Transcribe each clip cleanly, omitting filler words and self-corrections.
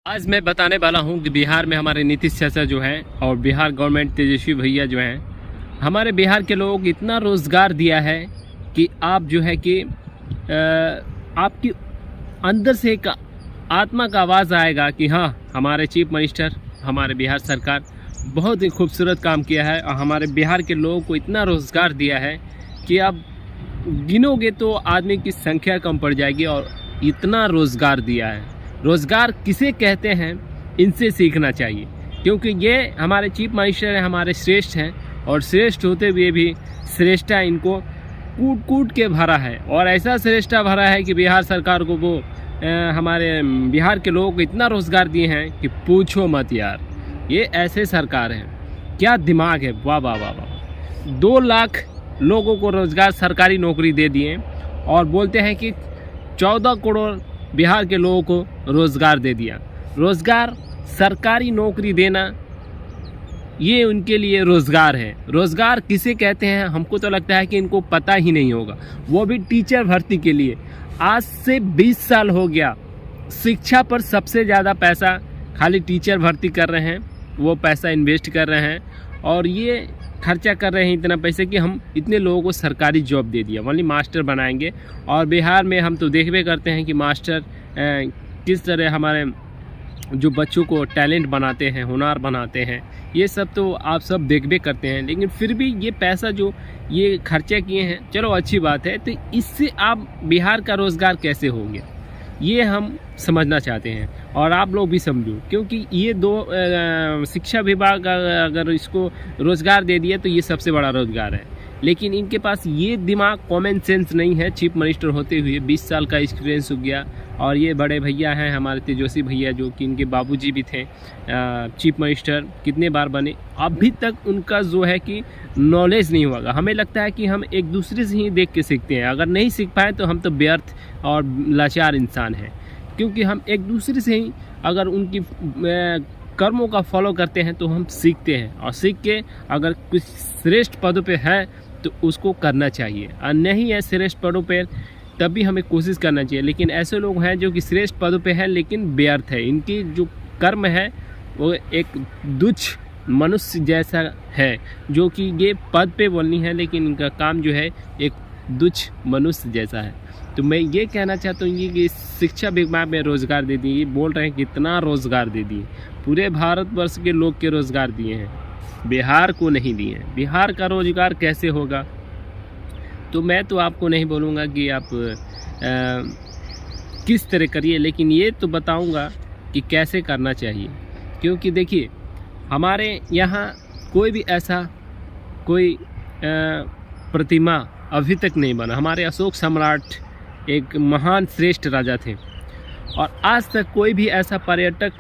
आज मैं बताने वाला हूं कि बिहार में हमारे नीतीश चाचा जो हैं और बिहार गवर्नमेंट तेजस्वी भैया जो हैं, हमारे बिहार के लोगों को इतना रोज़गार दिया है कि आप जो है कि आपकी अंदर से एक आत्मा का आवाज़ आएगा कि हाँ, हमारे चीफ मिनिस्टर, हमारे बिहार सरकार बहुत ही खूबसूरत काम किया है और हमारे बिहार के लोगों को इतना रोज़गार दिया है कि आप गिनोगे तो आदमी की संख्या कम पड़ जाएगी। और इतना रोज़गार दिया है। रोज़गार किसे कहते हैं, इनसे सीखना चाहिए, क्योंकि ये हमारे चीफ मिनिस्टर हैं, हमारे श्रेष्ठ हैं और श्रेष्ठ होते हुए भी श्रेष्ठा इनको कूट कूट के भरा है। और ऐसा श्रेष्ठा भरा है कि बिहार सरकार को वो हमारे बिहार के लोगों को इतना रोज़गार दिए हैं कि पूछो मत यार। ये ऐसे सरकार है, क्या दिमाग है, वाह वाह वाह वाह। 2 लाख लोगों को रोज़गार, सरकारी नौकरी दे दिए और बोलते हैं कि 14 करोड़ बिहार के लोगों को रोज़गार दे दिया। रोज़गार, सरकारी नौकरी देना, ये उनके लिए रोज़गार है। रोज़गार किसे कहते हैं, हमको तो लगता है कि इनको पता ही नहीं होगा। वो भी टीचर भर्ती के लिए। आज से 20 साल हो गया, शिक्षा पर सबसे ज़्यादा पैसा खाली टीचर भर्ती कर रहे हैं, वो पैसा इन्वेस्ट कर रहे हैं और ये खर्चा कर रहे हैं इतना पैसे कि हम इतने लोगों को सरकारी जॉब दे दिया, ओनली मास्टर बनाएंगे। और बिहार में हम तो देखबे करते हैं कि मास्टर किस तरह हमारे जो बच्चों को टैलेंट बनाते हैं, हुनर बनाते हैं, ये सब तो आप सब देखबे करते हैं। लेकिन फिर भी ये पैसा जो ये खर्चा किए हैं, चलो अच्छी बात है, तो इससे आप बिहार का रोज़गार कैसे होंगे, ये हम समझना चाहते हैं और आप लोग भी समझो। क्योंकि ये 2 शिक्षा विभाग अगर इसको रोज़गार दे दिया तो ये सबसे बड़ा रोज़गार है। लेकिन इनके पास ये दिमाग, कॉमन सेंस नहीं है। चीफ मिनिस्टर होते हुए 20 साल का एक्सपीरियंस हो गया और ये बड़े भैया हैं हमारे तेजस्वी भैया, जो कि इनके बाबूजी भी थे चीफ मिनिस्टर, कितने बार बने, अभी तक उनका जो है कि नॉलेज नहीं हुआ। हमें लगता है कि हम एक दूसरे से ही देख के सीखते हैं। अगर नहीं सीख पाए तो हम तो व्यर्थ और लाचार इंसान हैं, क्योंकि हम एक दूसरे से ही अगर उनकी कर्मों का फॉलो करते हैं तो हम सीखते हैं और सीख के अगर कुछ श्रेष्ठ पदों पे है तो उसको करना चाहिए, और नहीं है श्रेष्ठ पदों पे तब भी हमें कोशिश करना चाहिए। लेकिन ऐसे लोग हैं जो कि श्रेष्ठ पदों पे हैं लेकिन व्यर्थ है, इनकी जो कर्म है वो एक तुच्छ मनुष्य जैसा है, जो कि ये पद पे बोलनी है लेकिन इनका काम जो है एक तुच्छ मनुष्य जैसा है। तो मैं ये कहना चाहता हूँ कि शिक्षा विभाग में रोज़गार दे दिए, बोल रहे हैं कितना रोज़गार दे दिए, पूरे भारतवर्ष के लोग के रोज़गार दिए हैं, बिहार को नहीं दिए हैं। बिहार का रोज़गार कैसे होगा, तो मैं तो आपको नहीं बोलूँगा कि आप किस तरह करिए, लेकिन ये तो बताऊँगा कि कैसे करना चाहिए। क्योंकि देखिए, हमारे यहाँ कोई भी ऐसा कोई प्रतिमा अभी तक नहीं बना। हमारे अशोक सम्राट एक महान श्रेष्ठ राजा थे और आज तक कोई भी ऐसा पर्यटक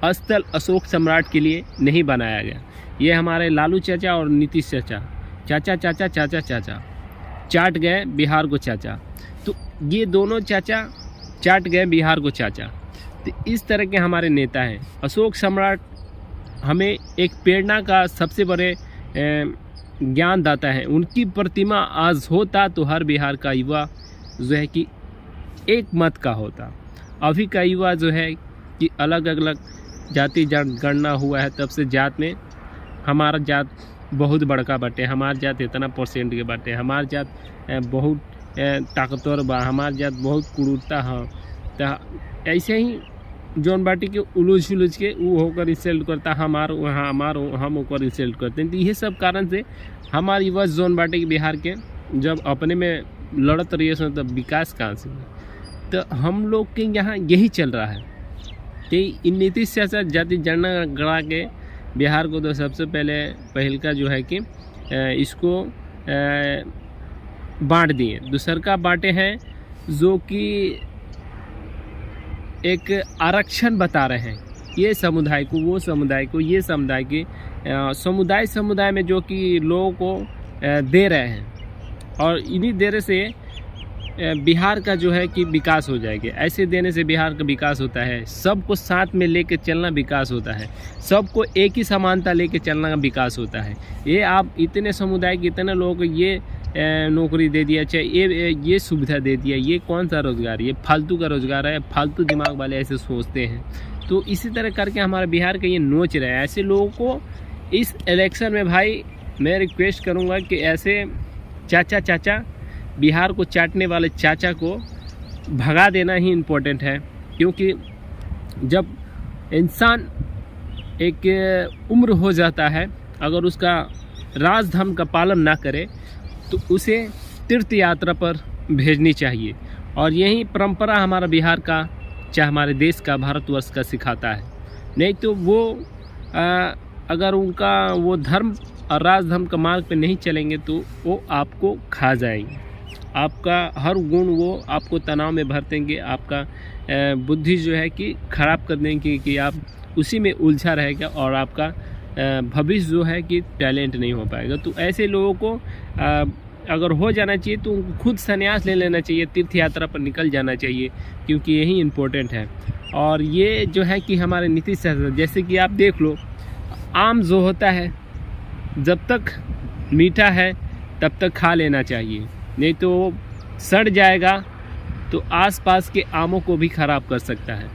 स्थल अशोक सम्राट के लिए नहीं बनाया गया। ये हमारे लालू चाचा और नीतीश चाचा, चाचा चाचा चाचा चाचा चाट गए बिहार को चाचा। तो ये दोनों चाचा चाट गए बिहार को चाचा। तो इस तरह के हमारे नेता हैं। अशोक सम्राट हमें एक प्रेरणा का सबसे बड़े ज्ञानदाता है। उनकी प्रतिमा आज होता तो हर बिहार का युवा जो है कि एक मत का होता। अभी का युवा जो है कि अलग अलग जाति गणना हुआ है, तब से जात में हमारा जात बहुत बड़का बाटे, हमार जात इतना परसेंट के बाटे, हमार जात बहुत ताकतवर बा, हमार जात बहुत कुरूरता है। तो ऐसे ही जौन बाटी के उलझ उलझ के वो होकर इंसल्ट करता, हम होकर इंसल्ट करते हैं। तो ये सब कारण से हमारे युवा जौन बाटी के बिहार के जब अपने में लड़त रही है तब विकास कहाँ से। तो हम लोग के यहाँ यही चल रहा है कि इन नीतीश से जाति जनगणना गणा के बिहार को तो सबसे पहल का जो है कि इसको बांट दिए। दूसर का बांटे हैं जो कि एक आरक्षण बता रहे हैं, ये समुदाय को, वो समुदाय को, ये समुदाय के समुदाय में जो कि लोगों को दे रहे हैं और इन्हीं देने से बिहार का जो है कि विकास हो जाएगा। ऐसे देने से बिहार का विकास होता है। सबको साथ में लेके चलना विकास होता है, सबको एक ही समानता लेके चलना का विकास होता है। ये आप इतने समुदाय के इतने लोगों को ये नौकरी दे दिया, चाहे ये सुविधा दे दिया, ये कौन सा रोज़गार, ये फालतू का रोज़गार है। फालतू दिमाग वाले ऐसे सोचते हैं। तो इसी तरह करके हमारे बिहार का ये नोच रहे हैं। ऐसे लोगों को इस इलेक्शन में भाई मैं रिक्वेस्ट करूँगा कि ऐसे चाचा बिहार को चाटने वाले चाचा को भगा देना ही इम्पोर्टेंट है। क्योंकि जब इंसान एक उम्र हो जाता है, अगर उसका राज धर्म का पालन ना करे तो उसे तीर्थ यात्रा पर भेजनी चाहिए। और यही परंपरा हमारा बिहार का, चाहे हमारे देश का, भारतवर्ष का सिखाता है। नहीं तो वो अगर उनका वो धर्म और राज धर्म का मार्ग पे नहीं चलेंगे तो वो आपको खा जाएंगे। आपका हर गुण वो आपको तनाव में भर देंगे, आपका बुद्धि जो है कि ख़राब कर देंगे कि आप उसी में उलझा रहेगा और आपका भविष्य जो है कि टैलेंट नहीं हो पाएगा। तो ऐसे लोगों को अगर हो जाना चाहिए तो उनको खुद संन्यास ले लेना चाहिए, तीर्थ यात्रा पर निकल जाना चाहिए, क्योंकि यही इम्पोर्टेंट है। और ये जो है कि हमारे नीतीश शासन, जैसे कि आप देख लो, आम जो होता है जब तक मीठा है तब तक खा लेना चाहिए, नहीं तो वो सड़ जाएगा तो आसपास के आमों को भी ख़राब कर सकता है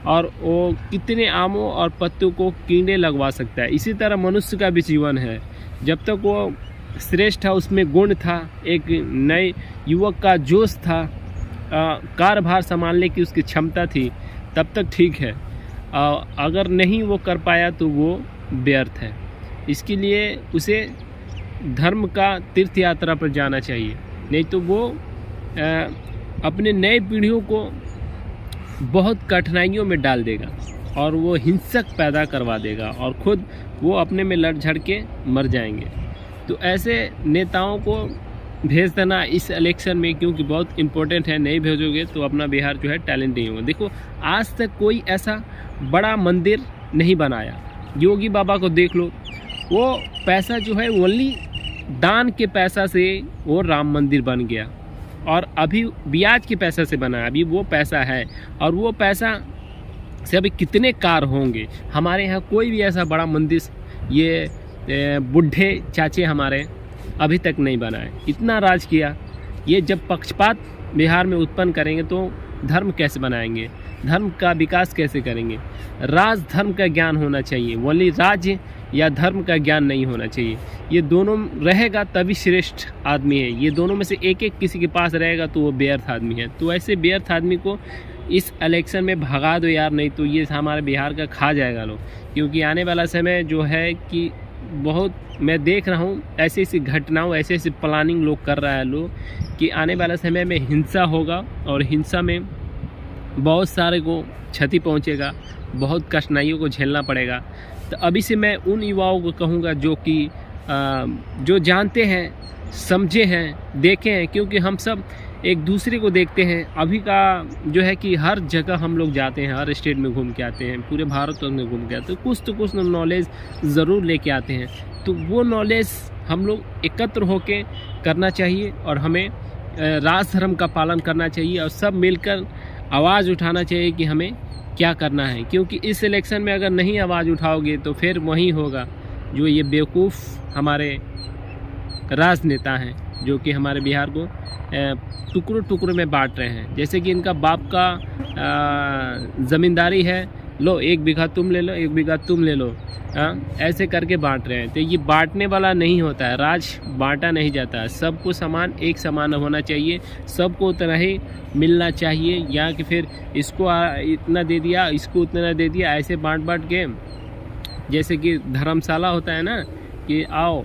और वो कितने आमों और पत्तों को कीड़े लगवा सकता है। इसी तरह मनुष्य का भी जीवन है, जब तक वो श्रेष्ठ था, उसमें गुण था, एक नए युवक का जोश था, कार्यभार संभालने की उसकी क्षमता थी, तब तक ठीक है। अगर नहीं वो कर पाया तो वो व्यर्थ है। इसके लिए उसे धर्म का तीर्थ यात्रा पर जाना चाहिए, नहीं तो वो अपने नए पीढ़ियों को बहुत कठिनाइयों में डाल देगा और वो हिंसक पैदा करवा देगा और ख़ुद वो अपने में लड़ झड़ के मर जाएंगे। तो ऐसे नेताओं को भेज देना इस इलेक्शन में, क्योंकि बहुत इम्पोर्टेंट है। नहीं भेजोगे तो अपना बिहार जो है टैलेंट नहीं होगा। देखो, आज तक कोई ऐसा बड़ा मंदिर नहीं बनाया। योगी बाबा को देख लो, वो पैसा जो है ओनली दान के पैसा से वो राम मंदिर बन गया और अभी ब्याज के पैसा से बना, अभी वो पैसा है और वो पैसा से अभी कितने कार होंगे। हमारे यहाँ कोई भी ऐसा बड़ा मंदिर ये बुढ़े चाचे हमारे अभी तक नहीं बनाए। इतना राज किया। ये जब पक्षपात बिहार में उत्पन्न करेंगे तो धर्म कैसे बनाएंगे, धर्म का विकास कैसे करेंगे। राज धर्म का ज्ञान होना चाहिए, वली राज्य या धर्म का ज्ञान नहीं होना चाहिए। ये दोनों रहेगा तभी श्रेष्ठ आदमी है। ये दोनों में से एक एक किसी के पास रहेगा तो वो व्यर्थ आदमी है। तो ऐसे व्यर्थ आदमी को इस इलेक्शन में भगा दो यार, नहीं तो ये हमारे बिहार का खा जाएगा लोग। क्योंकि आने वाला समय जो है कि बहुत मैं देख रहा हूँ ऐसी ऐसी घटनाओं, ऐसे ऐसे प्लानिंग लोग कर रहा है लोग कि आने वाला समय में हिंसा होगा और हिंसा में बहुत सारे को क्षति पहुँचेगा, बहुत कठिनाइयों को झेलना पड़ेगा। तो अभी से मैं उन युवाओं को कहूँगा जो कि जो जानते हैं, समझे हैं, देखे हैं, क्योंकि हम सब एक दूसरे को देखते हैं। अभी का जो है कि हर जगह हम लोग जाते हैं, हर स्टेट में घूम के आते हैं, पूरे भारत में घूम के आते हैं, कुछ तो कुछ नॉलेज ज़रूर लेके आते हैं। तो वो नॉलेज हम लोग एकत्र होके करना चाहिए और हमें राज धर्म का पालन करना चाहिए और सब मिलकर आवाज़ उठाना चाहिए कि हमें क्या करना है। क्योंकि इस इलेक्शन में अगर नहीं आवाज़ उठाओगे तो फिर वही होगा जो ये बेवकूफ़ हमारे राजनेता हैं, जो कि हमारे बिहार को टुकड़ों टुकड़ों में बांट रहे हैं। जैसे कि इनका बाप का ज़मींदारी है, लो 1 बीघा तुम ले लो, 1 बीघा तुम ले लो, ऐसे करके बांट रहे हैं। तो ये बांटने वाला नहीं होता है, राज बांटा नहीं जाता है। सबको समान, एक समान होना चाहिए, सबको उतना ही मिलना चाहिए। या कि फिर इसको इतना दे दिया, इसको उतना दे दिया, ऐसे बांट के, जैसे कि धर्मशाला होता है ना कि आओ,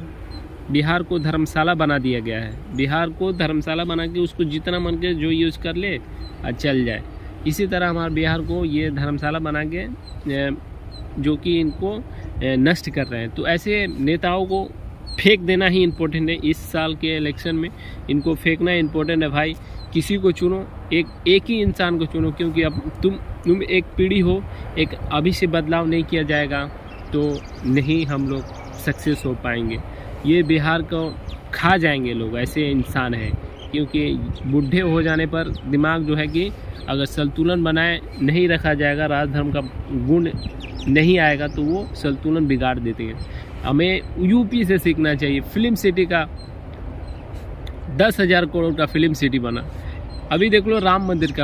बिहार को धर्मशाला बना दिया गया है। बिहार को धर्मशाला बना के उसको जितना मन के जो यूज़ कर ले और चल जाए। इसी तरह हमारे बिहार को ये धर्मशाला बना के जो कि इनको नष्ट कर रहे हैं। तो ऐसे नेताओं को फेंक देना ही इम्पोर्टेंट है। इस साल के इलेक्शन में इनको फेंकना इम्पोर्टेंट है भाई। किसी को चुनो, एक ही इंसान को चुनो, क्योंकि अब तुम एक पीढ़ी हो, एक अभी से बदलाव नहीं किया जाएगा तो नहीं हम लोग सक्सेस हो पाएंगे। ये बिहार को खा जाएंगे लोग, ऐसे इंसान हैं। क्योंकि बूढ़े हो जाने पर दिमाग जो है कि अगर संतुलन बनाए नहीं रखा जाएगा, राज धर्म का गुण नहीं आएगा तो वो संतुलन बिगाड़ देते हैं। हमें यूपी से सीखना चाहिए। फिल्म सिटी का 10,000 करोड़ का फिल्म सिटी बना, अभी देख लो राम मंदिर का